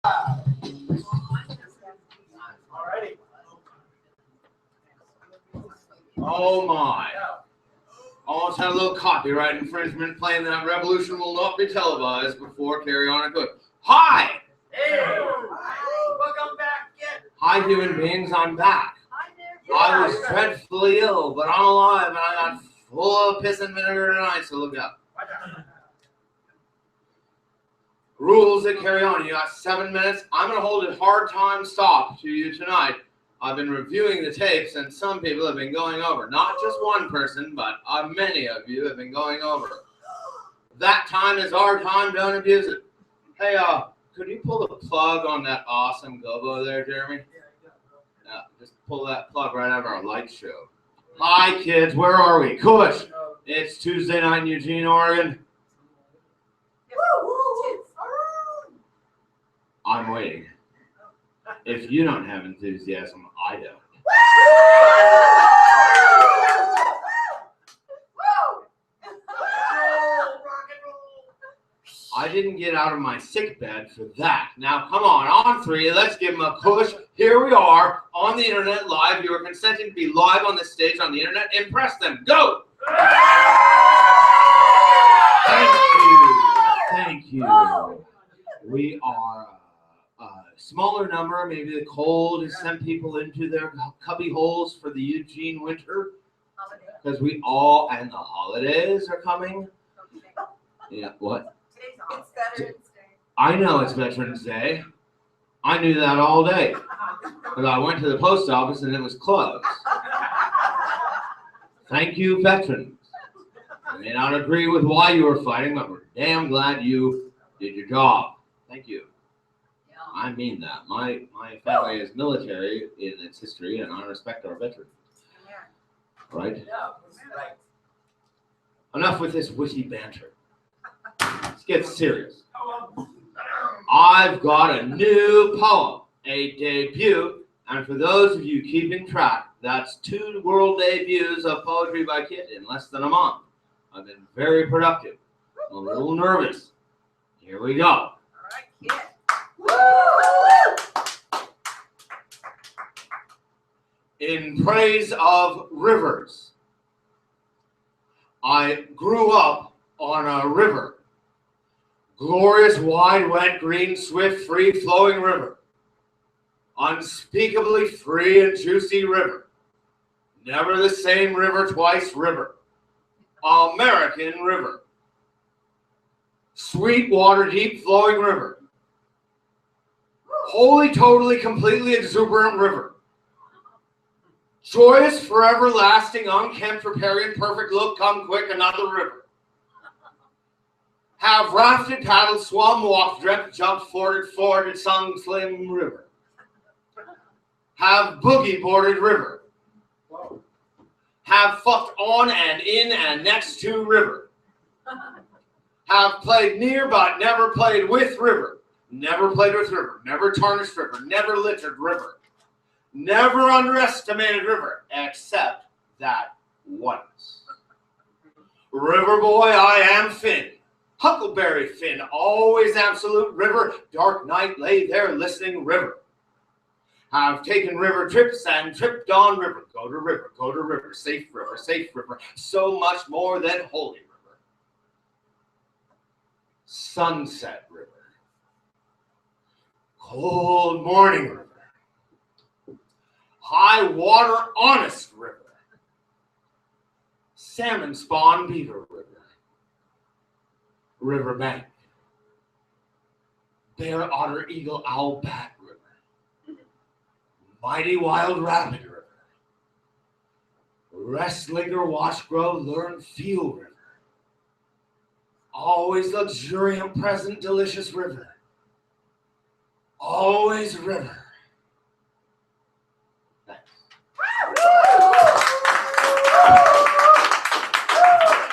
Alrighty. Oh my. Almost had a little copyright infringement playing that Revolution Will Not Be Televised before Carry On At Cush. Hi! Hey! Welcome back, Kit. Hi, human beings, I'm back. Hi there. I was dreadfully ill, but I'm alive and I got full of piss and vinegar tonight, so look out. Rules that carry on. You got 7 minutes. I'm going to hold a hard time stop to you tonight. I've been reviewing the tapes, and some people have been going over. Not just one person, but many of you have been going over. That time is our time. Don't abuse it. Hey, could you pull the plug on that awesome gobo there, Jeremy? Yeah, just pull that plug right out of our light show. Hi, kids. Where are we? Cush. It's Tuesday night in Eugene, Oregon. I'm waiting. If you don't have enthusiasm, I don't. I didn't get out of my sick bed for that. Now, come on 3, let's give them a push. Here we are on the internet live. You are consenting to be live on this stage on the internet. Impress them. Go! Thank you. We are a smaller number. Maybe the cold has sent people into their cubby holes for the Eugene winter. Because we all, and the holidays are coming. Yeah, what? It's Veterans Day. I know it's Veterans Day. I knew that all day. But I went to the post office and it was closed. Thank you, veterans. I may not agree with why you were fighting, but we're damn glad you did your job. Thank you. I mean that. My family is military in its history, and I respect our veterans. Right? Right. Enough with this witty banter. Let's get serious. I've got a new poem, a debut, and for those of you keeping track, that's 2 world debuts of poetry by Kit in less than a month. I've been very productive. I'm a little nervous. Here we go. All right, Kit. In praise of rivers. I grew up on a river. Glorious, wide, wet, green, swift, free-flowing river. Unspeakably free and juicy river. Never the same river twice river. American river. Sweet water, deep flowing river. Wholly, totally, completely exuberant river. Joyous, forever lasting, unkempt, riparian, perfect look, come quick, another river. Have rafted, paddled, swum, walked, dreamt, jumped, forded, sung, slim river. Have boogie boarded river. Have fucked on and in and next to river. Have played near but never played with river. Never played with river. Never tarnished river. Never littered river. Never underestimated river, except that once. River boy, I am Finn. Huckleberry Finn, always absolute river. Dark night lay there listening river. Have taken river trips and tripped on river. Go to river, safe river. So much more than holy river. Sunset river. Cold morning river. High water honest river. Salmon spawn beaver river. River bank. Bear otter eagle owl bat river. Mighty wild rapid river. Rest linger watch grow learn feel river. Always luxuriant present delicious river. Always river.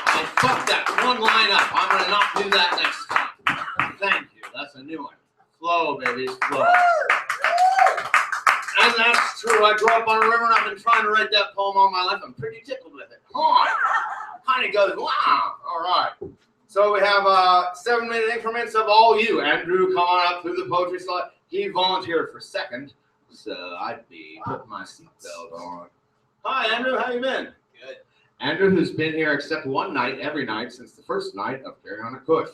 I fucked that one line up. I'm going to not do that next time. Thank you. That's a new one. Flow, baby. Flow. And that's true. I grew up on a river and I've been trying to write that poem all my life. I'm pretty tickled with it. Kind of goes, wow. All right. So we have 7-minute increments of all you. Andrew, come on up through the poetry slot. He volunteered for second, so I'd be putting my seatbelt on. Hi, Andrew. How you been? Good. Andrew, who's been here except one night, every night since the first night of On At Cush.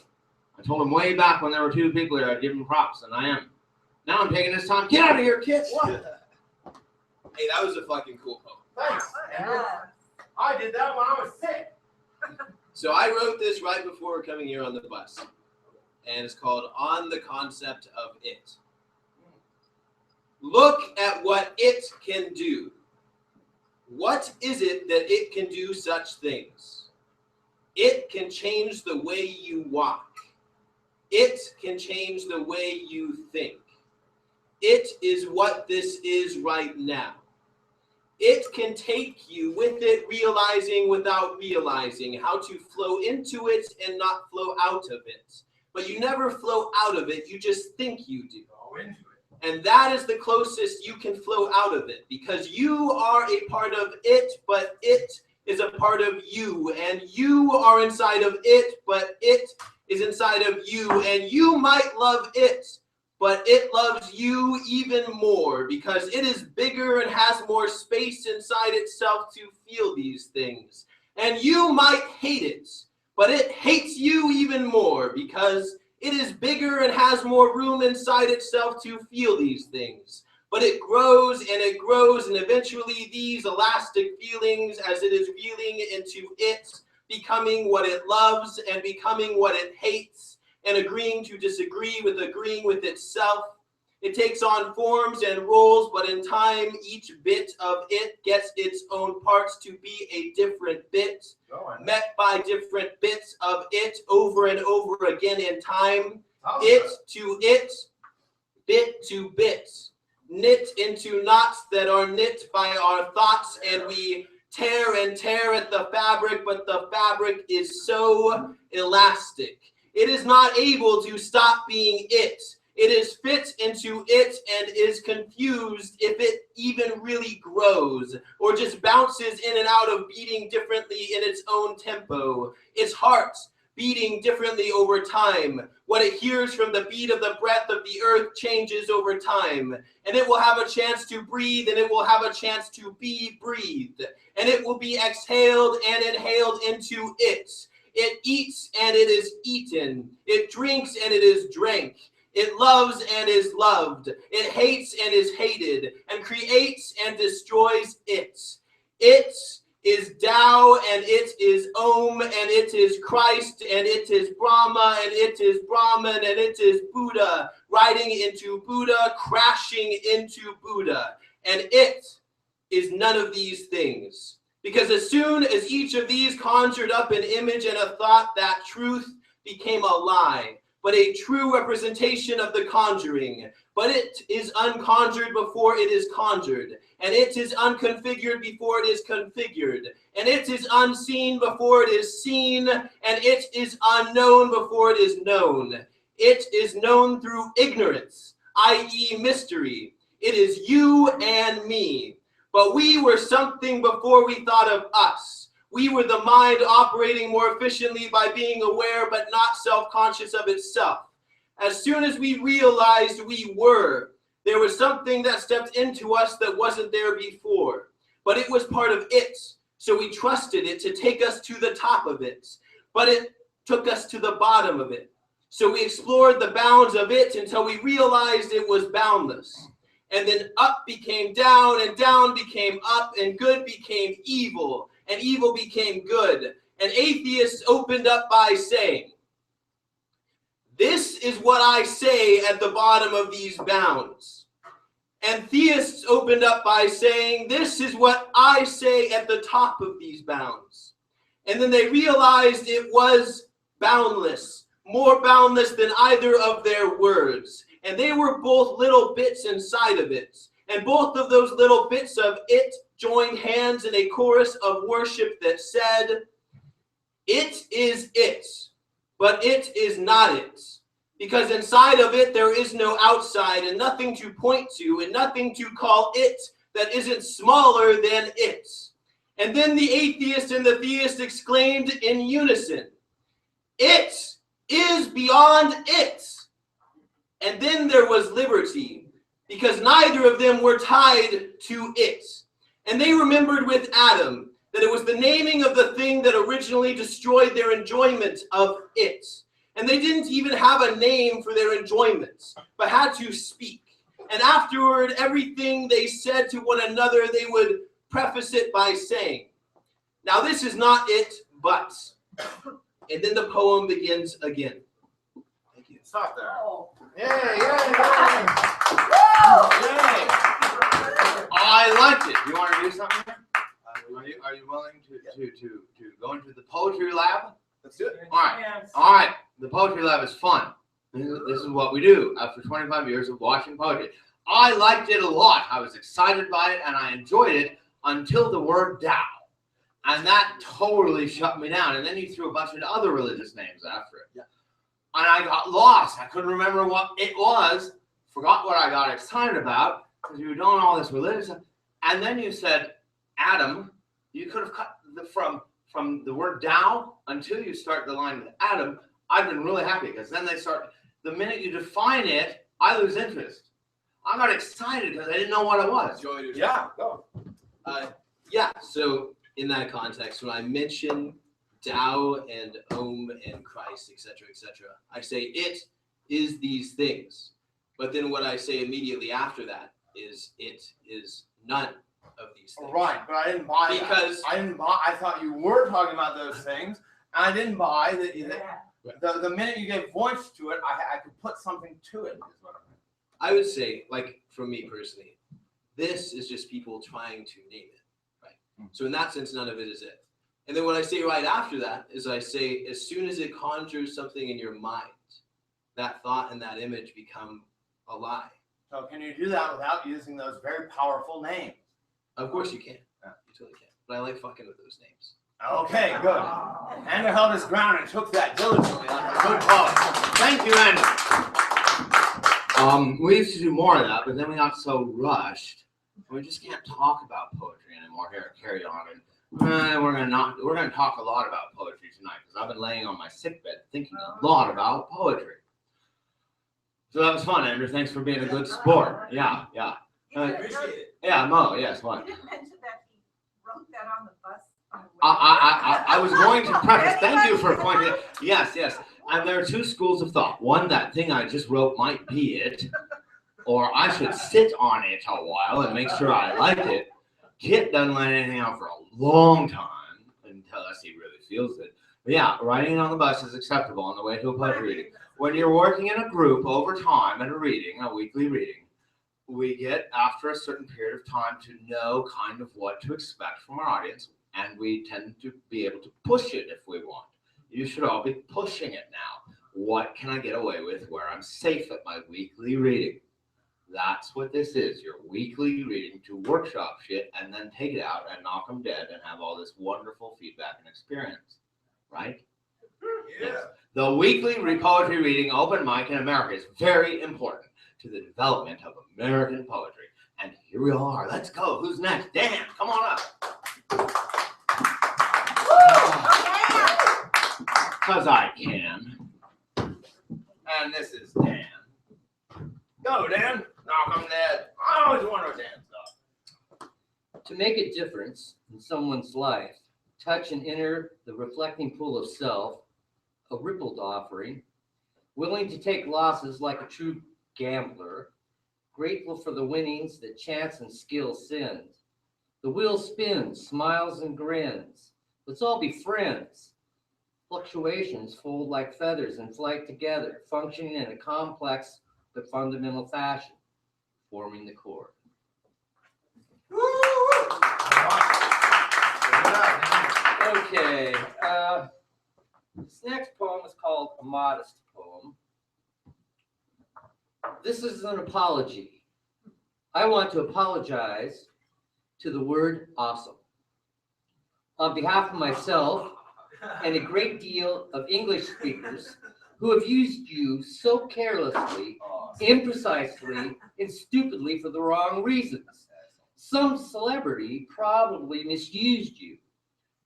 I told him way back when there were 2 people here, I'd give him props, and I am. Now I'm taking this time. Get out of here, Kit. What? Hey, that was a fucking cool poem. Thanks, Andrew. I did that when I was sick. So I wrote this right before coming here on the bus. And it's called On the Concept of It. Look at what it can do. What is it that it can do such things? It can change the way you walk. It can change the way you think. It is what this is right now. It can take you with it, realizing without realizing how to flow into it and not flow out of it. But you never flow out of it, you just think you do. Go into it. And that is the closest you can flow out of it, because you are a part of it, but it is a part of you. And you are inside of it, but it is inside of you. And you might love it, but it loves you even more, because it is bigger and has more space inside itself to feel these things. And you might hate it, but it hates you even more, because it is bigger and has more room inside itself to feel these things. But it grows, and eventually these elastic feelings, as it is reeling into it, becoming what it loves and becoming what it hates, and agreeing to disagree with agreeing with itself. It takes on forms and roles, but in time, each bit of it gets its own parts to be a different bit, met by different bits of it over and over again in time. It to it, bit to bit, knit into knots that are knit by our thoughts, and we tear and tear at the fabric, but the fabric is so elastic. It is not able to stop being it. It is fit into it and is confused if it even really grows or just bounces in and out of beating differently in its own tempo. Its heart beating differently over time. What it hears from the beat of the breath of the earth changes over time. And it will have a chance to breathe, and it will have a chance to be breathed. And it will be exhaled and inhaled into it. It eats and it is eaten. It drinks and it is drank. It loves and is loved. It hates and is hated, and creates and destroys it. It is Tao, and it is Om, and it is Christ, and it is Brahma, and it is Brahman, and it is Buddha, riding into Buddha, crashing into Buddha. And it is none of these things. Because as soon as each of these conjured up an image and a thought, that truth became a lie, but a true representation of the conjuring. But it is unconjured before it is conjured, and it is unconfigured before it is configured, and it is unseen before it is seen, and it is unknown before it is known. It is known through ignorance, i.e. mystery. It is you and me. But we were something before we thought of us. We were the mind operating more efficiently by being aware but not self-conscious of itself. As soon as we realized we were, there was something that stepped into us that wasn't there before. But it was part of it, so we trusted it to take us to the top of it. But it took us to the bottom of it. So we explored the bounds of it until we realized it was boundless. And then up became down, and down became up, and good became evil, and evil became good. And atheists opened up by saying, "This is what I say at the bottom of these bounds." And theists opened up by saying, "This is what I say at the top of these bounds." And then they realized it was boundless, more boundless than either of their words. And they were both little bits inside of it. And both of those little bits of it joined hands in a chorus of worship that said, "It is it, but it is not it. Because inside of it, there is no outside, and nothing to point to, and nothing to call it that isn't smaller than it." And then the atheist and the theist exclaimed in unison, It is beyond it. And then there was liberty, because neither of them were tied to it. And they remembered with Adam that it was the naming of the thing that originally destroyed their enjoyment of it. And they didn't even have a name for their enjoyments, but had to speak. And afterward, everything they said to one another, they would preface it by saying, now this is not it, but. And then the poem begins again. Thank you. Stop there. Oh. Yay, yay. I liked it. You want to do something? Are you willing to go into the poetry lab? Let's do it. All right. Yes. All right. The poetry lab is fun. This is what we do after 25 years of watching poetry. I liked it a lot. I was excited by it and I enjoyed it until the word Tao. And that totally shut me down. And then you threw a bunch of other religious names after it. Yeah. And I got lost. I couldn't remember what it was. Forgot what I got excited about because you were doing all this religious stuff. And then you said, Adam, you could have cut from the word Tao until you start the line with Adam. I've been really happy because then they start, the minute you define it, I lose interest. I got excited because I didn't know what it was. Yeah, go. Yeah, so in that context, when I mention Tao and Om and Christ, etc., I say it is these things. But then what I say immediately after that is it is none of these things. Right, but I didn't buy Because that. I thought you were talking about those things, and I didn't buy that the minute you gave voice to it, I could put something to it. Is what I mean. I would say, like, for me personally, this is just people trying to name it, right? So in that sense, none of it is it. And then what I say right after that is I say, as soon as it conjures something in your mind, that thought and that image become a lie. So can you do that without using those very powerful names? Of course you can. Yeah, you totally can. But I like fucking with those names. Okay, good. Andrew held his ground and took that diligently. Good call. Thank you, Andrew. We used to do more of that, but then we got so rushed, we just can't talk about poetry anymore here at Carry On. And we're gonna talk a lot about poetry tonight because I've been laying on my sickbed thinking a lot about poetry. So that was fun, Andrew. Thanks for being a good sport. Yeah. Appreciate it. Yeah, Mo. Yes, what? You didn't mention that he wrote that on the bus. I was going to preface. Thank you for pointing it. Yes. And there are two schools of thought. One, that thing I just wrote might be it, or I should sit on it a while and make sure I like it. Kit doesn't let anything out for a long time unless he really feels it. But yeah, writing it on the bus is acceptable on the way to a poetry reading. When you're working in a group over time at a reading, a weekly reading, we get, after a certain period of time, to know kind of what to expect from our audience, and we tend to be able to push it if we want. You should all be pushing it now. What can I get away with where I'm safe at my weekly reading? That's what this is, your weekly reading to workshop shit and then take it out and knock them dead and have all this wonderful feedback and experience, right? Yeah. Yes. The weekly poetry reading open mic in America is very important to the development of American poetry. And here we are. Let's go. Who's next? Dan, come on up. Because I can. And this is Dan. Go, Dan. Knock 'em dead. I always wonder what Dan stuff. To make a difference in someone's life, touch and enter the reflecting pool of self, a rippled offering, willing to take losses like a true gambler, grateful for the winnings that chance and skill send. The wheel spins, smiles and grins. Let's all be friends. Fluctuations fold like feathers and flight together, functioning in a complex but fundamental fashion, forming the chord. Okay, this next poem is called A Modest Poem. This is an apology. I want to apologize to the word awesome. On behalf of myself and a great deal of English speakers who have used you so carelessly, imprecisely, and stupidly for the wrong reasons. Some celebrity probably misused you.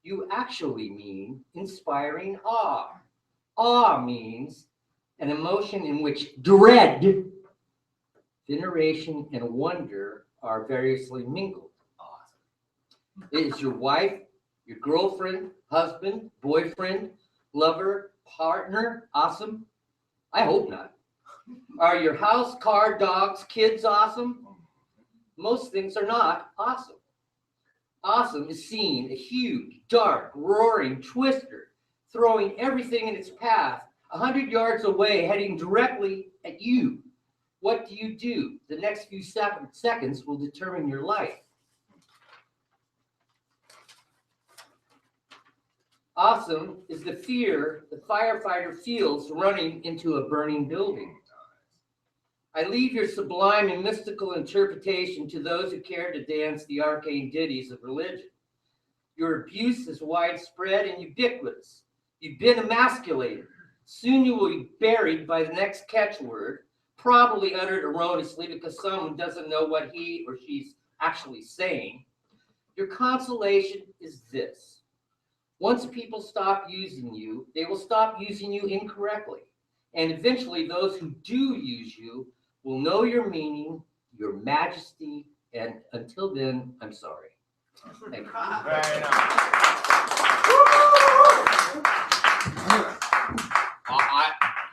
You actually mean inspiring awe. Awe means an emotion in which dread, veneration, and wonder are variously mingled. Is your wife, your girlfriend, husband, boyfriend, lover, partner awesome? I hope not. Are your house, car, dogs, kids awesome? Most things are not awesome. Awesome is seen, a huge, dark, roaring twister, throwing everything in its path, 100 yards away, heading directly at you. What do? The next few seconds will determine your life. Awesome is the fear the firefighter feels running into a burning building. I leave your sublime and mystical interpretation to those who care to dance the arcane ditties of religion. Your abuse is widespread and ubiquitous. You've been emasculated. Soon you will be buried by the next catchword, probably uttered erroneously because someone doesn't know what he or she's actually saying. Your consolation is this. Once people stop using you, they will stop using you incorrectly. And eventually those who do use you will know your meaning, your majesty, and until then, I'm sorry. Thank you. Very nice.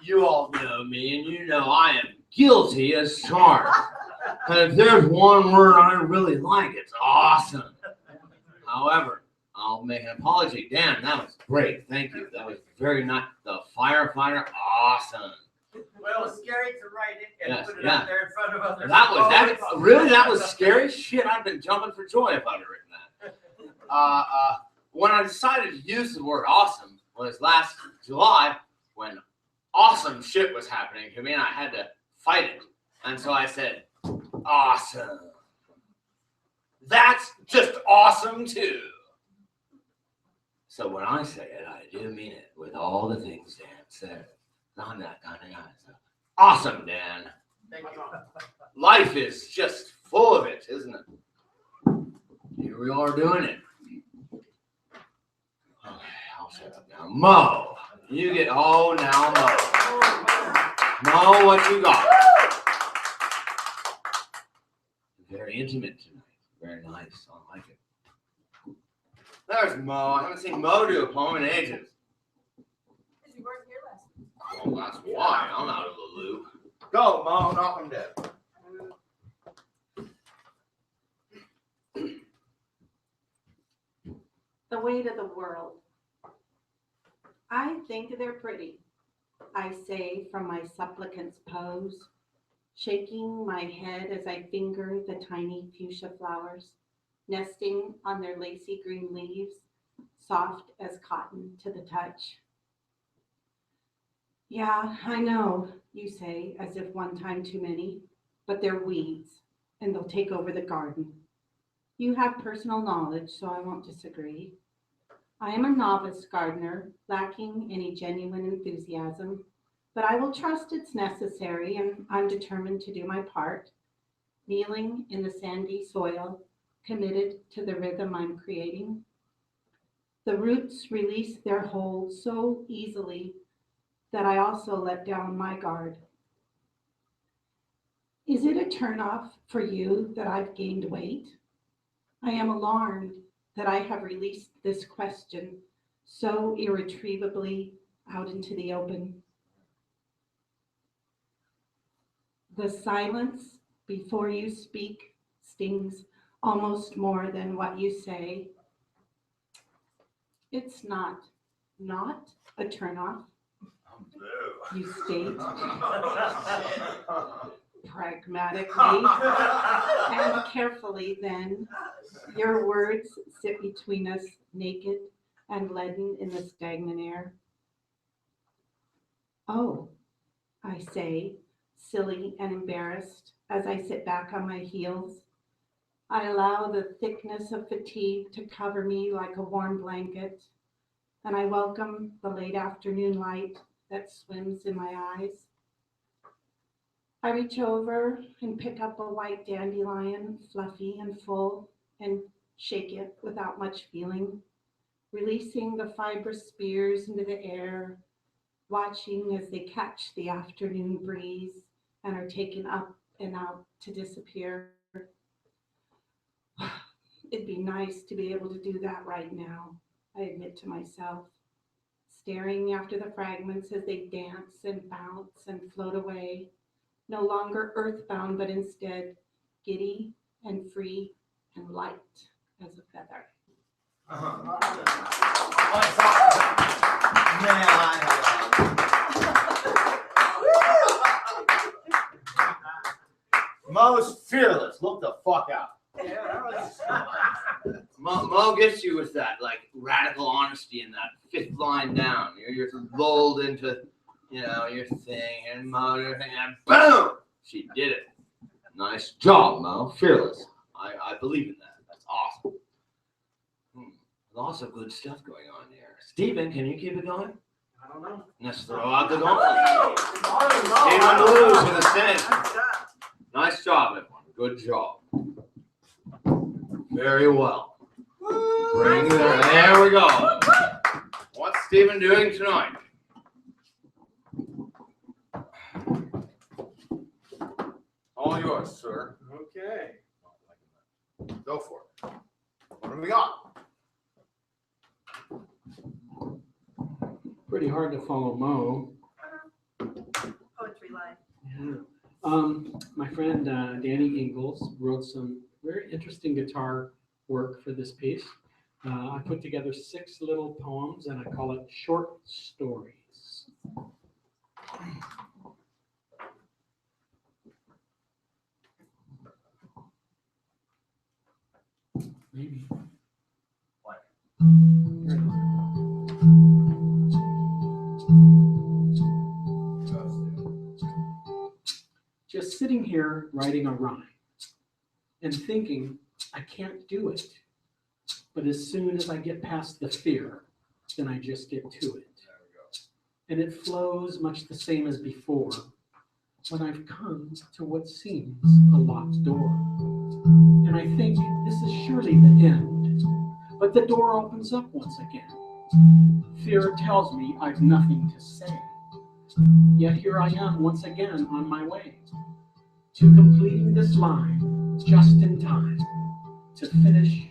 You all know me, and you know I am guilty as charged. And if there's one word I really like, it's awesome. However, I'll make an apology. Dan, that was great. Thank you. That was very nice. The firefighter, awesome. Well, it's scary to write it and Yes, put it yeah. out there in front of others. That was scary? Shit, I've been jumping for joy if I'd have written that. When I decided to use the word awesome was last July when awesome shit was happening to me and I had to fight it. And so I said, awesome. That's just awesome too. So when I say it, I do mean it with all the things Dan said. Not that kind of guy. So, awesome, Dan. Thank you. Life is just full of it, isn't it? Here we are doing it. Okay, I'll shut up now. Mo, you get, oh, now Mo. Mo, what you got? Very intimate tonight. Very nice. I like it. There's Mo. I haven't seen Mo do a poem in ages. Because you weren't here last week. Well, that's why I'm out of the loop. Go, Mo, knock him dead. The weight of the world. I think they're pretty, I say from my supplicant's pose, shaking my head as I finger the tiny fuchsia flowers, nesting on their lacy green leaves, soft as cotton to the touch. Yeah, I know, you say, as if one time too many, but they're weeds, and they'll take over the garden. You have personal knowledge, so I won't disagree. I am a novice gardener, lacking any genuine enthusiasm, but I will trust it's necessary, and I'm determined to do my part, kneeling in the sandy soil, committed to the rhythm I'm creating. The roots release their hold so easily that I also let down my guard. Is it a turnoff for you that I've gained weight? I am alarmed that I have released this question so irretrievably out into the open. The silence before you speak stings almost more than what you say. It's not a turnoff, you state pragmatically and carefully. Then your words sit between us, naked and leaden in the stagnant air. Oh, I say, silly and embarrassed, as I sit back on my heels. I allow the thickness of fatigue to cover me like a warm blanket, and I welcome the late afternoon light that swims in my eyes. I reach over and pick up a white dandelion, fluffy and full, and shake it without much feeling, releasing the fibrous spears into the air, watching as they catch the afternoon breeze and are taken up and out to disappear. It'd be nice to be able to do that right now, I admit to myself, staring after the fragments as they dance and bounce and float away, no longer earthbound, but instead giddy and free and light as a feather. Mo's fearless. Look the fuck out. Mo gets you with that like radical honesty in that fifth line down. You're lulled into, your thing, and Mo, your thing, and boom, she did it. Nice job, Mo. Fearless. I believe in that. That's awesome. Lots of good stuff going on here. Steven, can you keep it going? I don't know. Let's throw out the gauntlet. Steven Blues with a stand. Nice job, everyone. Good job. Very well. Bring there. There we go. What's Steven doing tonight? All yours, sir. Okay. Go for it. What do we got? Pretty hard to follow Mo. Poetry line. Yeah. My friend Danny Ingalls wrote some very interesting guitar work for this piece. I put together 6 little poems and I call it short stories. Maybe. What? Here it is. Just sitting here writing a rhyme and thinking I can't do it. But as soon as I get past the fear, then I just get to it. And it flows much the same as before when I've come to what seems a locked door. And I think this is surely the end, but the door opens up once again. Fear tells me I've nothing to say. Yet here I am once again on my way to completing this line just in time to finish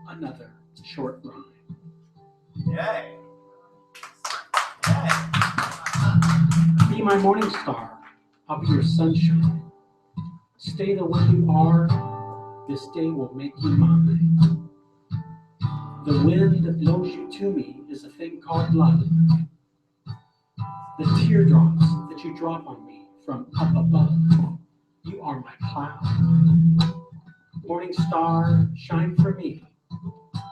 another short rhyme. Yay. Be my morning star, I'll be your sunshine. Stay the way you are, this day will make you mine. The wind that blows you to me is a thing called love. The teardrops that you drop on me from up above, you are my cloud. Morning star, shine for me.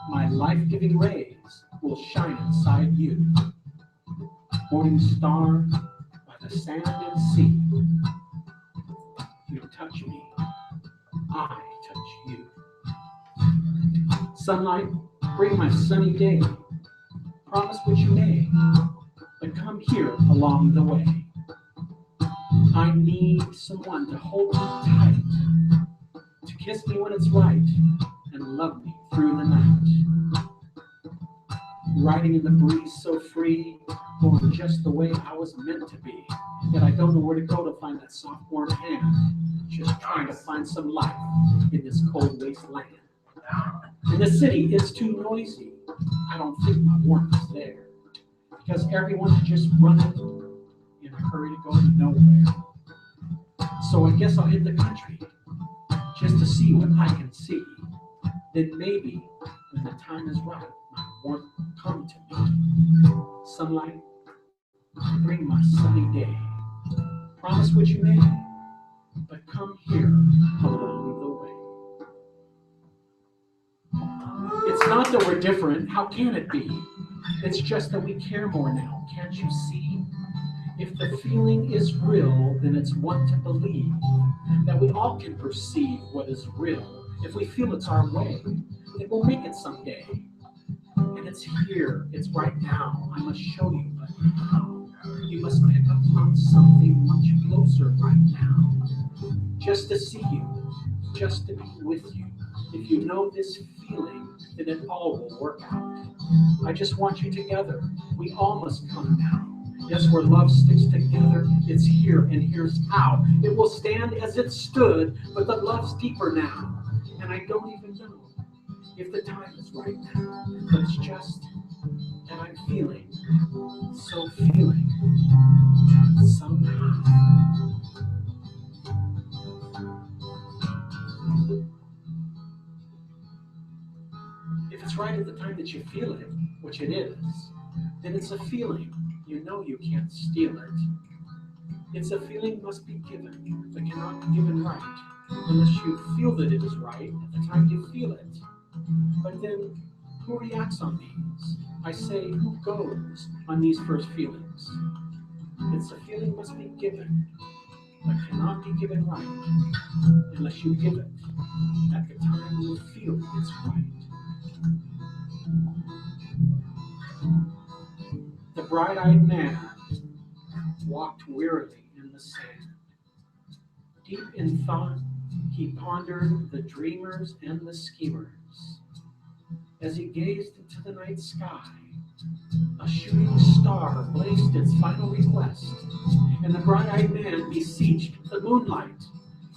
My life-giving rays will shine inside you. Morning star, by the sand and sea, you touch me, I touch you. Sunlight, bring my sunny day. Promise what you may, but come here along the way. I need someone to hold me tight, to kiss me when it's right, and love me through the night. Riding in the breeze so free, going just the way I was meant to be. Yet I don't know where to go to find that soft warm hand, just trying to find some life in this cold wasteland. In the city, it's too noisy. I don't think my warmth is there, because everyone's just running in a hurry to go nowhere. So I guess I'll hit the country, just to see what I can see. Then maybe, when the time is right, my warmth will come to me. Sunlight, bring my sunny day. Promise what you may, but come here along the way. It's not that we're different, how can it be? It's just that we care more now, can't you see? If the feeling is real, then it's one to believe that we all can perceive what is real. If we feel it's our way, then we'll make it someday. And it's here, it's right now. I must show you, but how? You must pick up on something much closer right now. Just to see you, just to be with you. If you know this feeling, then it all will work out. I just want you together. We all must come now. Yes, where love sticks together, it's here, and here's how. It will stand as it stood, but the love's deeper now. And I don't even know if the time is right now, but it's just that I'm feeling, so feeling, somehow. If it's right at the time that you feel it, which it is, then it's a feeling. You know you can't steal it. It's a feeling must be given, but cannot be given right, unless you feel that it is right at the time you feel it. But then, who reacts on these? I say, who goes on these first feelings? It's a feeling must be given, but cannot be given right, unless you give it at the time you feel it's right. The bright-eyed man walked wearily in the sand. Deep in thought, he pondered the dreamers and the schemers. As he gazed into the night sky, a shooting star blazed its final request, and the bright-eyed man beseeched the moonlight.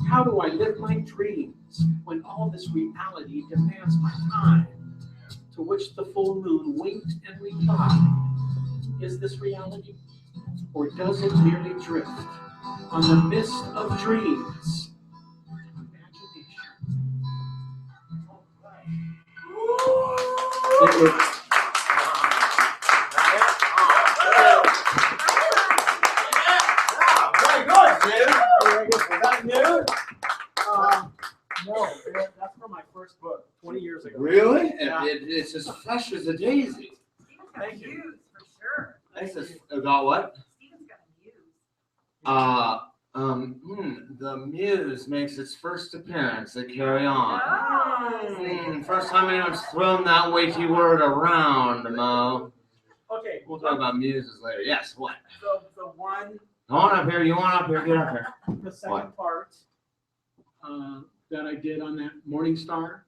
How do I live my dreams when all this reality demands my time? To which the full moon winked and replied, is this reality? Or does it merely drift on the mist of dreams? Imagination. Thank you. Very good, Jim. Was that new? No, that's from my first book 20 years ago. Really? Yeah. It's as fresh as a daisy. Stephen's got a muse for sure. This is about what? Stephen's got a muse. The muse makes its first appearance at Carry On. Oh. First time anyone's thrown that weighty word around, Mo. Okay, We'll talk about muses later. Yes, what? so the one, Come on up here. You want up here? Get up here. the second What? part that I did on that Morning Star,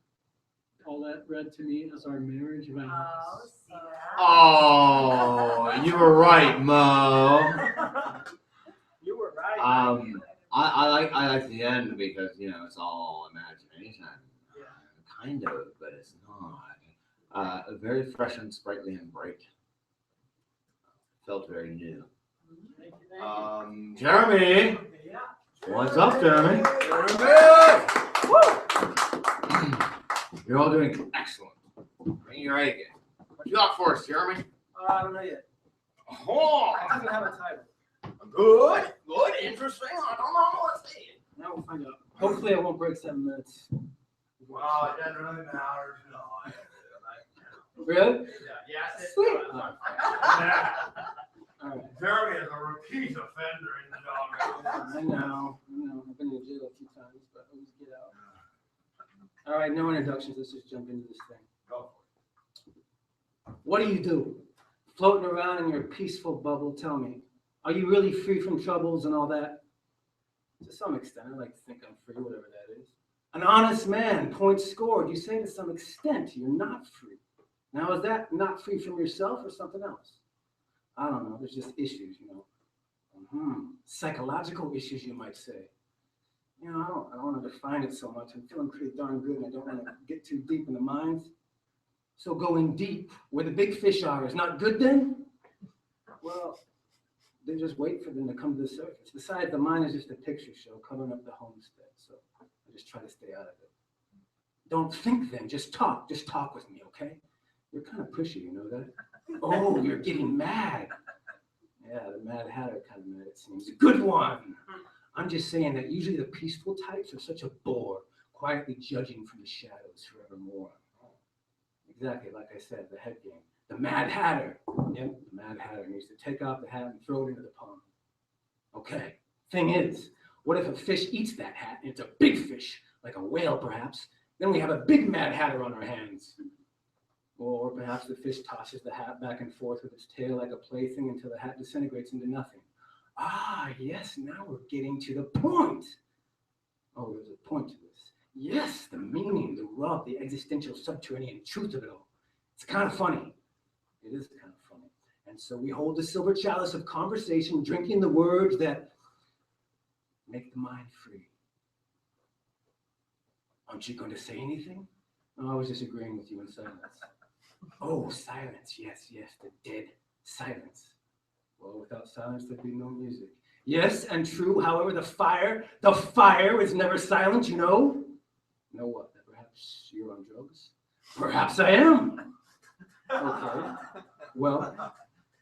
all that read to me as our marriage vows. Oh, see that? Oh, you were right, Mo. You were right. I like the end because it's all imagination. Kind of, but it's not. Very fresh and sprightly and bright. Felt very new. Thank you. Jeremy, Yeah. what's up, Jeremy? You're all doing excellent. Bring your A game. What you got for us, Jeremy? I don't know yet. Oh, I don't have a title. good, interesting. I don't know what's it. Now we'll find out. Hopefully, I won't break 7 minutes. Well, it doesn't really matter. No. Really? Yes, Sweet. does. All right. Jeremy is a repeat offender in the dog. I know. I've been in jail a few times, but I always get out. All right, no introductions. Let's just jump into this thing. Go What do you do? Floating around in your peaceful bubble, tell me. Are you really free from troubles and all that? To some extent, I like to think I'm free, whatever that is. An honest man, points scored. You say to some extent you're not free. Now, is that not free from yourself or something else? I don't know. There's just issues, Psychological issues, you might say. I don't want to define it so much. I'm feeling pretty darn good, and I don't want to get too deep in the minds. So going deep where the big fish are is not good then? Well, they just wait for them to come to the surface. Besides, the mind is just a picture show covering up the homestead, so I just try to stay out of it. Don't think then, just talk. Just talk with me, okay? You're kind of pushy, you know that? Oh, you're getting mad. Yeah, the Mad Hatter kind of mad, it seems. A good one. I'm just saying that usually the peaceful types are such a bore, quietly judging from the shadows forevermore. Exactly, like I said, the head game. The Mad Hatter. Yep, the Mad Hatter needs to take off the hat and throw it into the pond. Okay, thing is, what if a fish eats that hat and it's a big fish, like a whale perhaps? Then we have a big Mad Hatter on our hands. Or perhaps the fish tosses the hat back and forth with its tail like a plaything until the hat disintegrates into nothing. Ah, yes, now we're getting to the point. Oh, there's a point to this. Yes, the meaning, the rub, the existential subterranean truth of it all. It's kind of funny. It is kind of funny. And so we hold the silver chalice of conversation, drinking the words that make the mind free. Aren't you going to say anything? No, I was just agreeing with you in silence. Oh, silence. Yes, the dead silence. Well, without silence, there'd be no music. Yes, and true. However, the fire is never silent, you know? You know what? That perhaps you're on drugs? Perhaps I am. Okay. Well,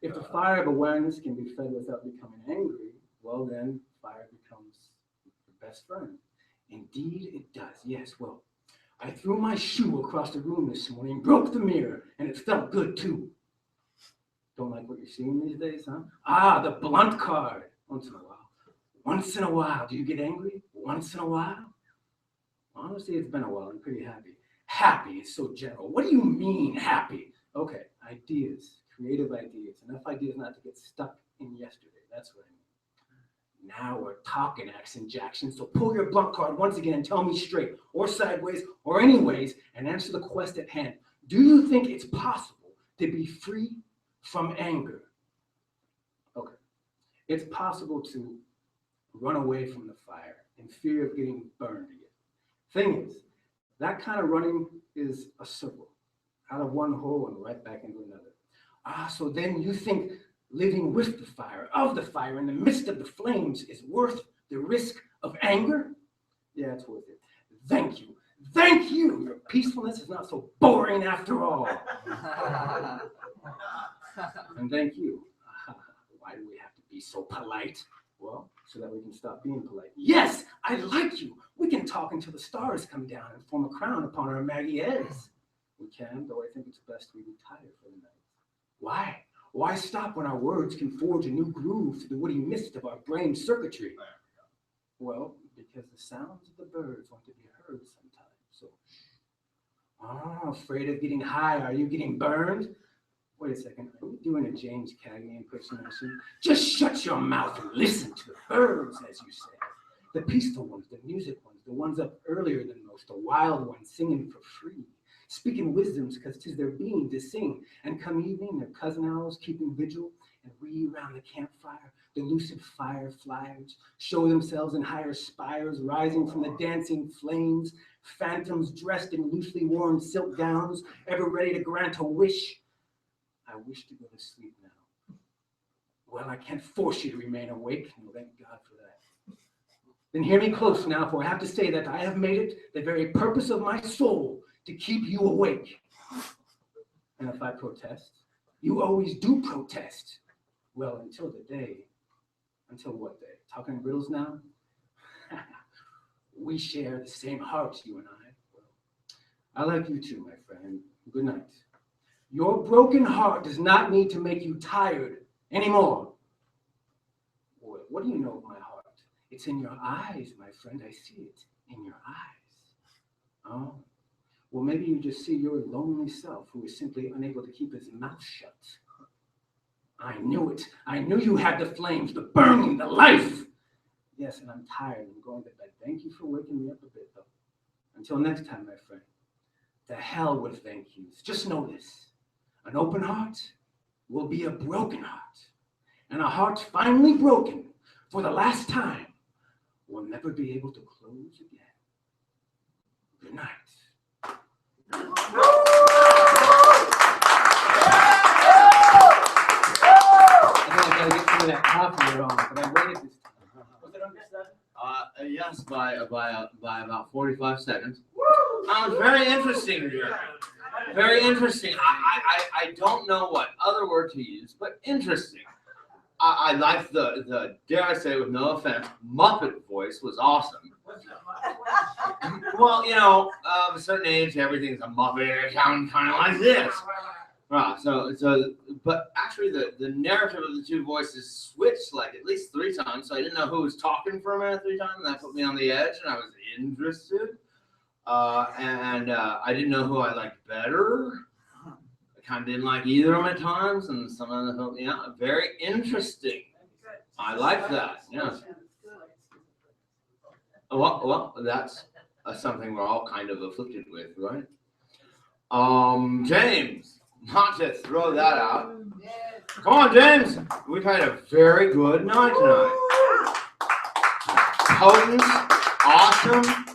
if the fire of awareness can be fed without becoming angry, well then, fire becomes your best friend. Indeed, it does. Yes, well, I threw my shoe across the room this morning, broke the mirror, and it felt good too. Don't like what you're seeing these days, huh? Ah, the blunt card. Once in a while. Once in a while. Do you get angry? Once in a while? Honestly, it's been a while. I'm pretty happy. Happy is so general. What do you mean, happy? Okay, ideas, creative ideas. Enough ideas not to get stuck in yesterday. That's what I mean. Now we're talking, Accent Jackson. So pull your blunt card once again and tell me straight, or sideways, or anyways, and answer the quest at hand. Do you think it's possible to be free from anger? Okay. It's possible to run away from the fire in fear of getting burned again. Thing is, that kind of running is a circle, out of one hole and right back into another. Ah, so then you think living with the fire, of the fire, in the midst of the flames is worth the risk of anger? Yeah, it's worth it. Thank you. Thank you. Your peacefulness is not so boring after all. And thank you. Why do we have to be so polite? Well, so that we can stop being polite. Yes, I like you. We can talk until the stars come down and form a crown upon our maggy heads. We can, though I think it's best we retire for the night. Why? Why stop when our words can forge a new groove through the woody mist of our brain circuitry? Well, because the sounds of the birds want to be heard sometimes. So, afraid of getting high. Are you getting burned? Wait a second, are you doing a James Cagney impersonation? Just shut your mouth and listen to the birds, as you say. The peaceful ones, the music ones, the ones up earlier than most, the wild ones singing for free, speaking wisdoms because 'tis their being to sing. And come evening, their cousin owls keeping vigil, and we round the campfire, the lucid fireflies, show themselves in higher spires, rising from the dancing flames, phantoms dressed in loosely worn silk gowns, ever ready to grant a wish. I wish to go to sleep now. Well, I can't force you to remain awake. No, thank God for that. Then hear me close now, for I have to say that I have made it the very purpose of my soul to keep you awake. And if I protest, you always do protest. Well, until the day. Until what day? Talking riddles now? We share the same heart, you and I. Well, I like you too, my friend. Good night. Your broken heart does not need to make you tired anymore. Boy, what do you know of my heart? It's in your eyes, my friend. I see it in your eyes. Oh, well, maybe you just see your lonely self who is simply unable to keep his mouth shut. I knew it. I knew you had the flames, the burning, the life. Yes, and I'm tired and going to bed. Thank you for waking me up a bit, though. Until next time, my friend. The hell with thank yous. Just know this. An open heart will be a broken heart. And a heart finally broken for the last time will never be able to close again. Good night. I think I gotta get some of that coffee wrong, but I waited this time. Was it under 7? Yes, by about 45 seconds. Very interesting, Jerry. Very interesting. I don't know what other word to use, but interesting. I like the dare I say, with no offense, Muppet voice was awesome. Well, you know, of a certain age, everything's a Muppet. It sounds kind of like this. Right. But actually, the narrative of the two voices switched like at least 3 times. So I didn't know who was talking for a minute 3 times, and that put me on the edge, and I was interested. I didn't know who I liked better. I kind of didn't like either of them at times, and some of them helped me out. Very interesting. I like that. Yeah. Well, that's something we're all kind of afflicted with, right? James, not to throw that out. Come on, James. We've had a very good night tonight. Potent, awesome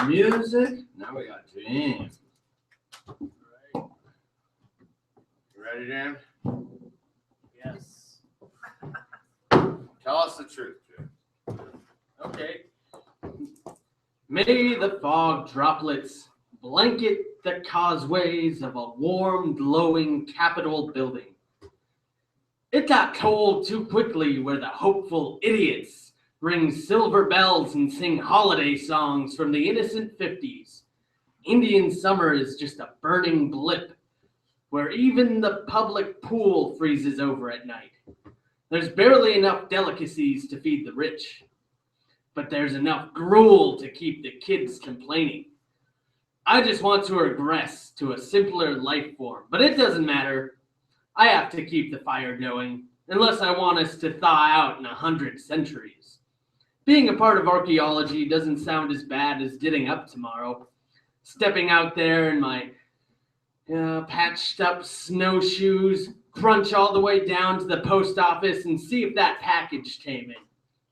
music. Now we got James. You ready, James? Yes. Tell us the truth, James. Okay. May the fog droplets blanket the causeways of a warm, glowing Capitol building. It got cold too quickly where the hopeful idiots ring silver bells and sing holiday songs from the innocent 50s. Indian summer is just a burning blip where even the public pool freezes over at night. There's barely enough delicacies to feed the rich, but there's enough gruel to keep the kids complaining. I just want to regress to a simpler life form, but it doesn't matter. I have to keep the fire going, unless I want us to thaw out in 100 centuries. Being a part of archaeology doesn't sound as bad as getting up tomorrow, stepping out there in my patched up snowshoes, crunch all the way down to the post office and see if that package came in.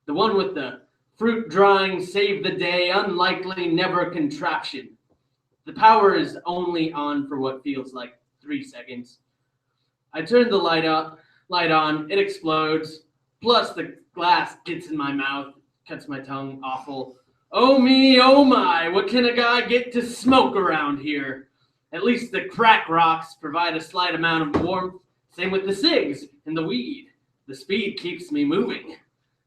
The one with the fruit drying, save the day, unlikely, never contraption. The power is only on for what feels like 3 seconds. I turn the light on, it explodes, plus the glass gets in my mouth, cuts my tongue awful. Oh me, oh my, what can a guy get to smoke around here? At least the crack rocks provide a slight amount of warmth. Same with the cigs and the weed. The speed keeps me moving.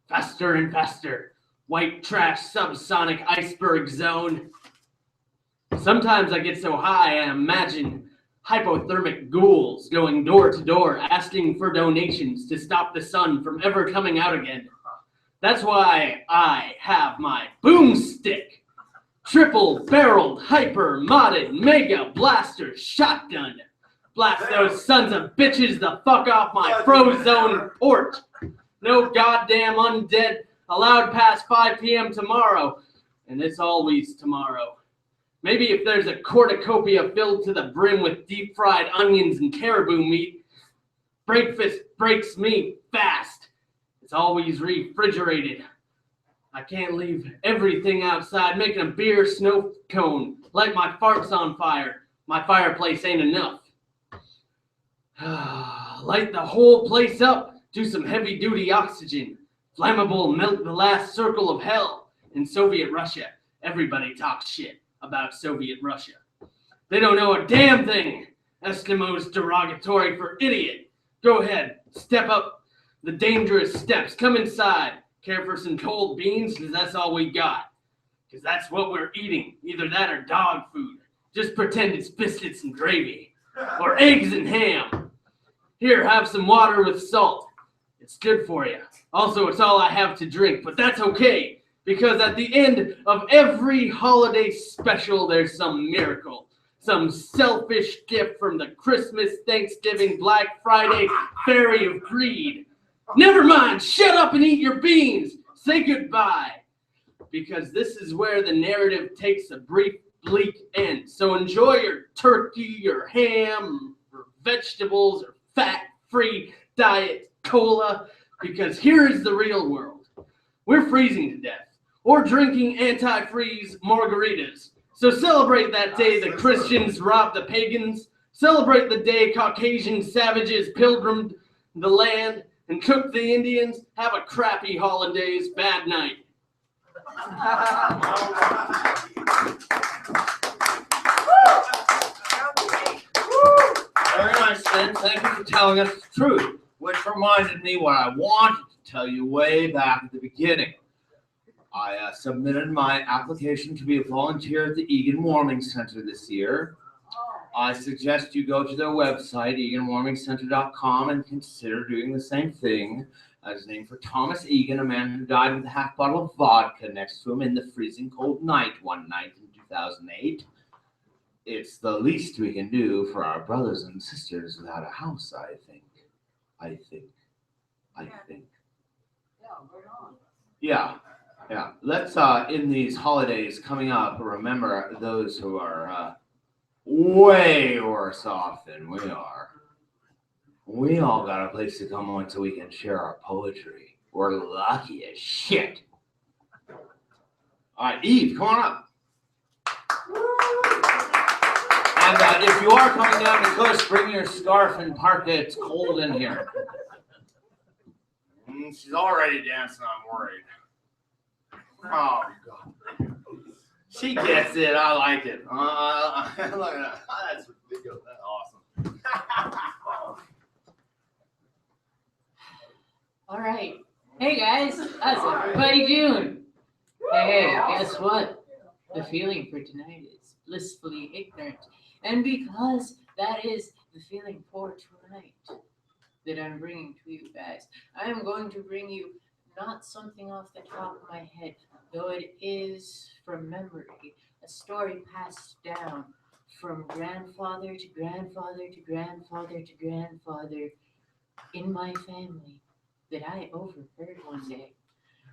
Faster and faster. White trash subsonic iceberg zone. Sometimes I get so high I imagine hypothermic ghouls going door to door asking for donations to stop the sun from ever coming out again. That's why I have my boomstick. Triple-barreled, hyper-modded, mega blaster shotgun. Blast those sons of bitches the fuck off my Frozone port. No goddamn undead allowed past 5 p.m. tomorrow. And it's always tomorrow. Maybe if there's a cornucopia filled to the brim with deep-fried onions and caribou meat, breakfast breaks me fast. It's always refrigerated. I can't leave everything outside, making a beer snow cone, light my farts on fire. My fireplace ain't enough. Light the whole place up, do some heavy-duty oxygen. Flammable melt the last circle of hell. In Soviet Russia, everybody talks shit about Soviet Russia. They don't know a damn thing. Eskimos derogatory for idiot. Go ahead, step up the dangerous steps. Come inside. Care for some cold beans? Because that's all we got. Because that's what we're eating. Either that or dog food. Just pretend it's biscuits and gravy. Or eggs and ham. Here, have some water with salt. It's good for you. Also, it's all I have to drink, but that's okay. Because at the end of every holiday special, there's some miracle. Some selfish gift from the Christmas, Thanksgiving, Black Friday fairy of greed. Never mind, shut up and eat your beans. Say goodbye. Because this is where the narrative takes a brief, bleak end. So enjoy your turkey, your ham, or vegetables, or fat-free diet cola. Because here is the real world. We're freezing to death. Or drinking antifreeze margaritas. So celebrate that day the Christians robbed the pagans. Celebrate the day Caucasian savages pilgrimed the land and cooked the Indians. Have a crappy holidays, bad night. Very nice, Ben. Thank you for telling us the truth, which reminded me what I wanted to tell you way back at the beginning. I submitted my application to be a volunteer at the Egan Warming Center this year. I suggest you go to their website, eganwarmingcenter.com, and consider doing the same thing. As named for Thomas Egan, a man who died with a half bottle of vodka next to him in the freezing cold night one night in 2008. It's the least we can do for our brothers and sisters without a house, I think. Yeah. Let's, in these holidays coming up, remember those who are way worse off than we are. We all got a place to come on so we can share our poetry. We're lucky as shit. All right, Eve, come on up. And if you are coming down to Cush, bring your scarf and parka. It's cold in here. She's already dancing. I'm worried. Oh, God. She gets it. I like it. Look at that. That's ridiculous. That's awesome. All right. Hey guys, how's everybody doing? Hey, guess what? The feeling for tonight is blissfully ignorant. And because that is the feeling for tonight that I'm bringing to you guys, I am going to bring you not something off the top of my head, though it is from memory, a story passed down from grandfather to grandfather to grandfather to grandfather in my family that I overheard one day.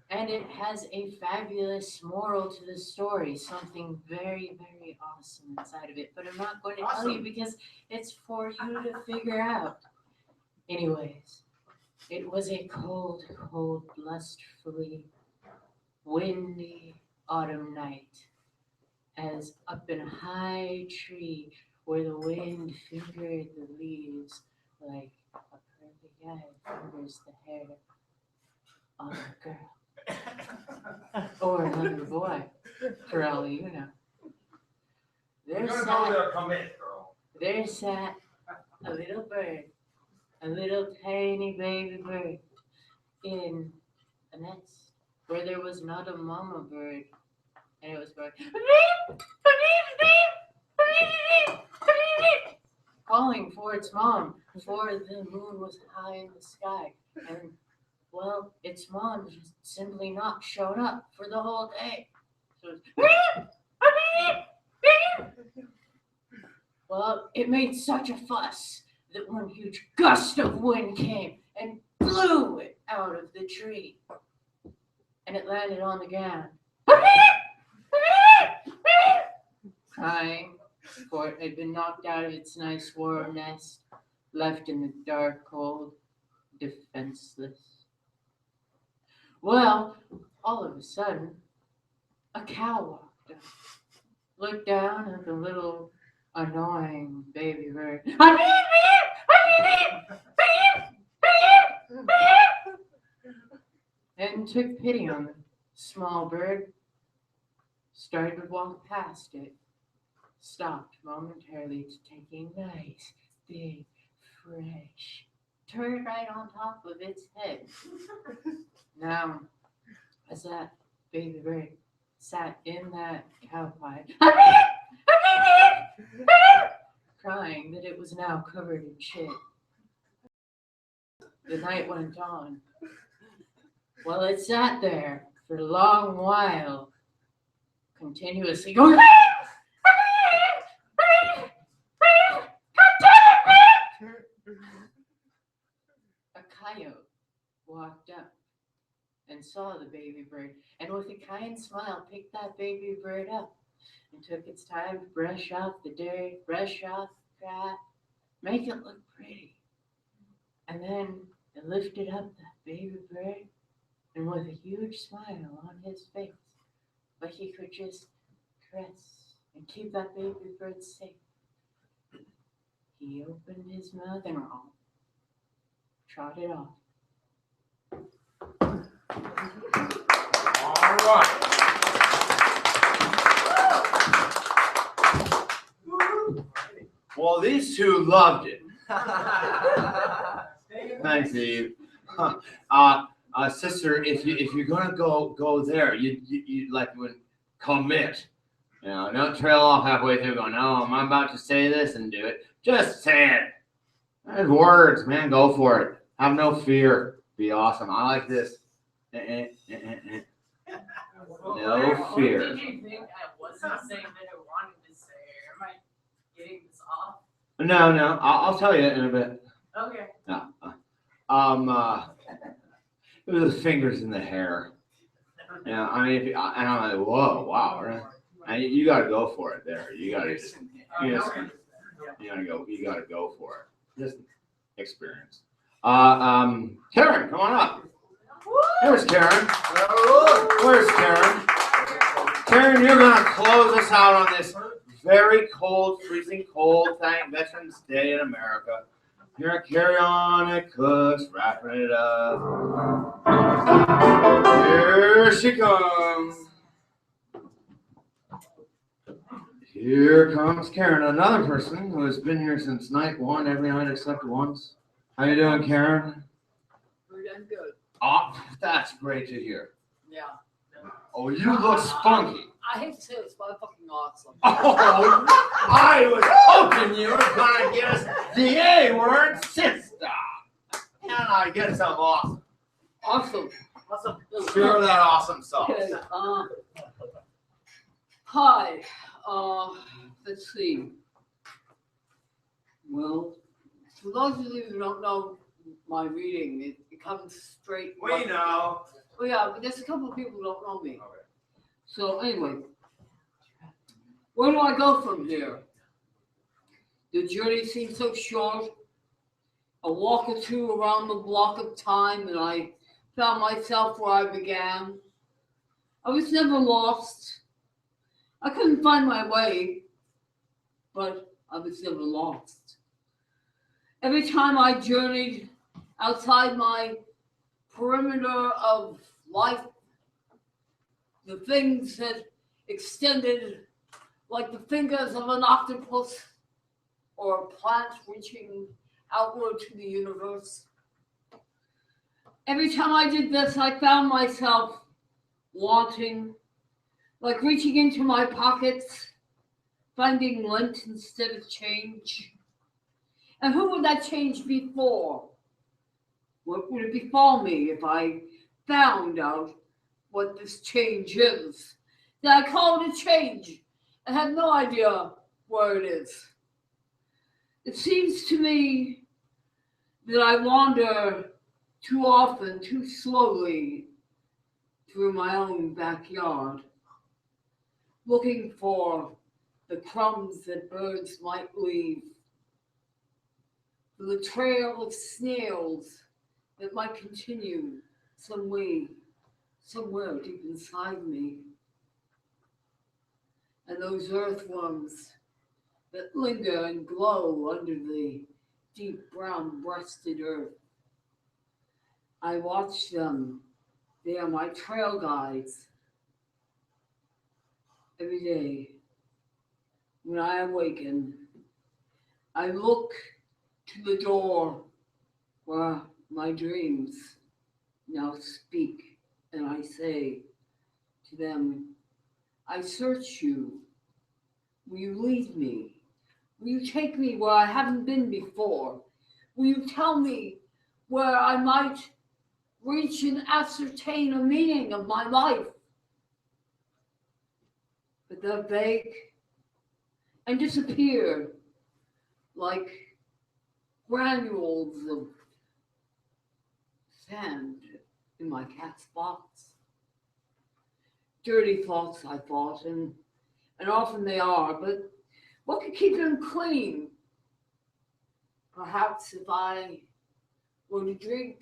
And it has a fabulous moral to the story, something very, very awesome inside of it. But I'm not going to tell you because it's for you to figure out. Anyways, it was a cold, cold, blustfully windy autumn night, as up in a high tree where the wind fingered the leaves like a pearly guy fingers the hair on a girl. Or another boy, for all you know. There sat a little bird, a little tiny baby bird, in a nest where there was not a mama bird, and it was going calling for its mom, for the moon was high in the sky, and well, its mom just simply not shown up for the whole day. So well, it made such a fuss that one huge gust of wind came and blew it out of the tree. And it landed on the ground, crying, for it had been knocked out of its nice warm nest, left in the dark, cold, defenseless. Well, all of a sudden, a cow walked up, looked down at the little annoying baby bird, and took pity on the small bird, started to walk past it, stopped momentarily to take a nice, big, fresh turn right on top of its head. Now, as that baby bird sat in that cow pie, crying that it was now covered in shit, the night went on. Well, it sat there for a long while, continuously going, a coyote walked up and saw the baby bird, and with a kind smile picked that baby bird up and took its time to brush off the dirt, brush off the crap, make it look pretty. And then it lifted up that baby bird, and with a huge smile on his face, like he could just caress and keep that baby bird safe, he opened his mouth and trotted off. All right. Well, these two loved it. Thanks, Eve. Sister, if you're gonna go there, you like would commit. You know, don't trail off halfway through going, "Oh, I'm about to say this," and do it. Just say it. There's words, man. Go for it. Have no fear. Be awesome. I like this. No fear. Did you think I wasn't saying that I wanted to say? Am I getting this off? No. I'll tell you in a bit. Okay. No. It was the fingers in the hair. Yeah, I mean, and I'm like, whoa, wow, right? And you got to go for it there. You got to just, you gotta go for it. Just experience. Karen, come on up. There's Karen. Where's Karen? Karen, you're gonna close us out on this very cold, freezing cold, thank Veterans Day in America. You're gonna carry on at Cush, wrapping it up. Here she comes. Here comes Karen, another person who has been here since night one, every night except once. How you doing, Karen? I'm good. Oh, that's great to hear. Yeah. Oh, you look spunky. I hate to say this, but I'm fucking awesome. Oh, I was hoping you were going to give us the A word, sister. Can I get some awesome? Awesome. Sure, that awesome sauce. Okay. Hi. Let's see. Well, for those of you who don't know my reading, it comes straight. We know. Well, yeah, but there's a couple of people who don't know me. Okay. So anyway, where do I go from here? The journey seems so short. A walk or two around the block of time, and I found myself where I began. I was never lost. I couldn't find my way, but I was never lost. Every time I journeyed outside my perimeter of life, the things that extended like the fingers of an octopus or a plant reaching outward to the universe. Every time I did this, I found myself wanting, like reaching into my pockets, finding lint instead of change. And who would that change be for? What would it befall me if I found out what this change is? That I call it a change and have no idea where it is. It seems to me that I wander too often, too slowly through my own backyard, looking for the crumbs that birds might leave, for the trail of snails that might continue some way, somewhere deep inside me, and those earthworms that linger and glow under the deep brown-breasted earth. I watch them. They are my trail guides. Every day, when I awaken, I look to the door where my dreams now speak, and I say to them, I search you. Will you lead me? Will you take me where I haven't been before? Will you tell me where I might reach and ascertain a meaning of my life? But they're vague and disappear like granules of sand in my cat's box. Dirty thoughts, I thought, and often they are, but what could keep them clean? Perhaps if I were to drink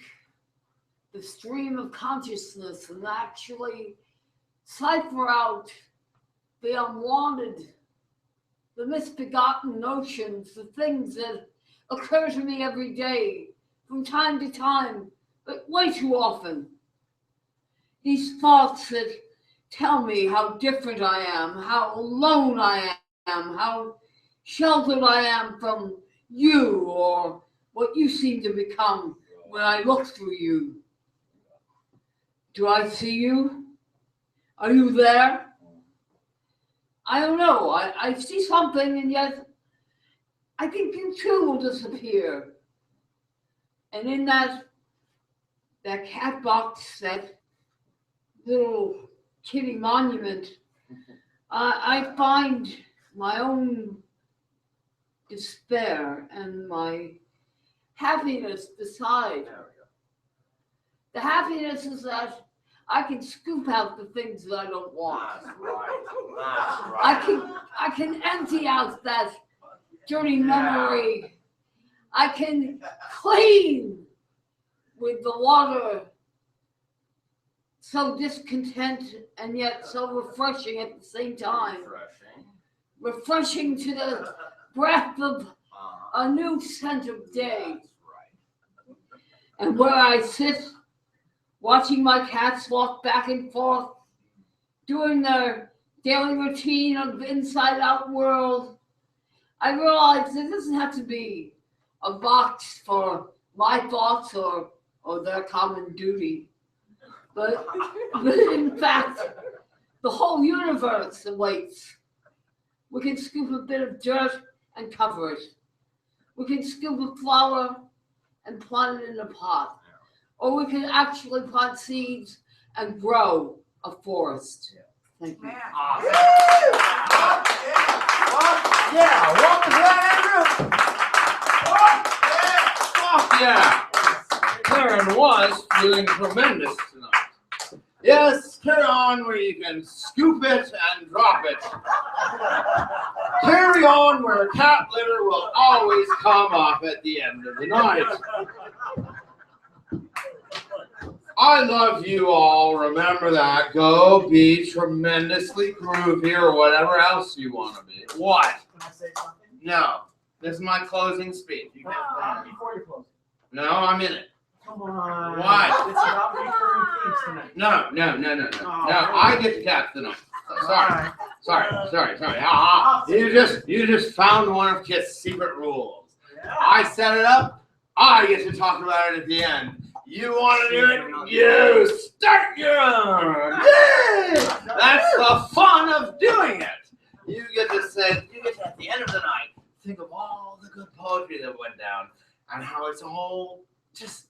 the stream of consciousness and actually cipher out the unwanted, the misbegotten notions, the things that occur to me every day, from time to time, but way too often. These thoughts that tell me how different I am, how alone I am, how sheltered I am from you or what you seem to become when I look through you. Do I see you? Are you there? I don't know. I see something, and yet I think you too will disappear. And in that cat box, that little kitty monument, I find my own despair and my happiness beside. The happiness is that I can scoop out the things that I don't want. That's right. I can empty out that dirty memory. I can clean with the water. So discontent and yet so refreshing at the same time. Refreshing to the breath of a new scent of day. And where I sit, watching my cats walk back and forth, doing their daily routine of inside-out world, I realize it doesn't have to be a box for my thoughts or their common duty. But in fact, the whole universe awaits. We can scoop a bit of dirt and cover it. We can scoop a flower and plant it in a pot. Or we can actually plant seeds and grow a forest. Thank you. Man. Awesome. Yeah, what was that, Andrew? Yeah. Karen was feeling tremendous tonight. Yes, carry on where you can scoop it and drop it. Carry on where cat litter will always come up at the end of the night. I love you all. Remember that. Go be tremendously groovy or whatever else you want to be. What? Can I say something? No. This is my closing speech. You can't Before you close. No, I'm in it. Come on. What? It's about recurring themes tonight. No. Oh, No, I get the cat tonight. Sorry. Alright. Sorry. You just found one of Kit's secret rules. Yeah. I set it up. I get to talk about it at the end. You want to do it? You start your own. Yeah! That's the fun of doing it. You get to at the end of the night, think of all the good poetry that went down and how it's all just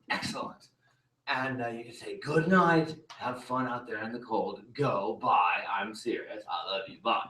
excellent. And you can say, good night, have fun out there in the cold, go, bye, I'm serious, I love you, bye.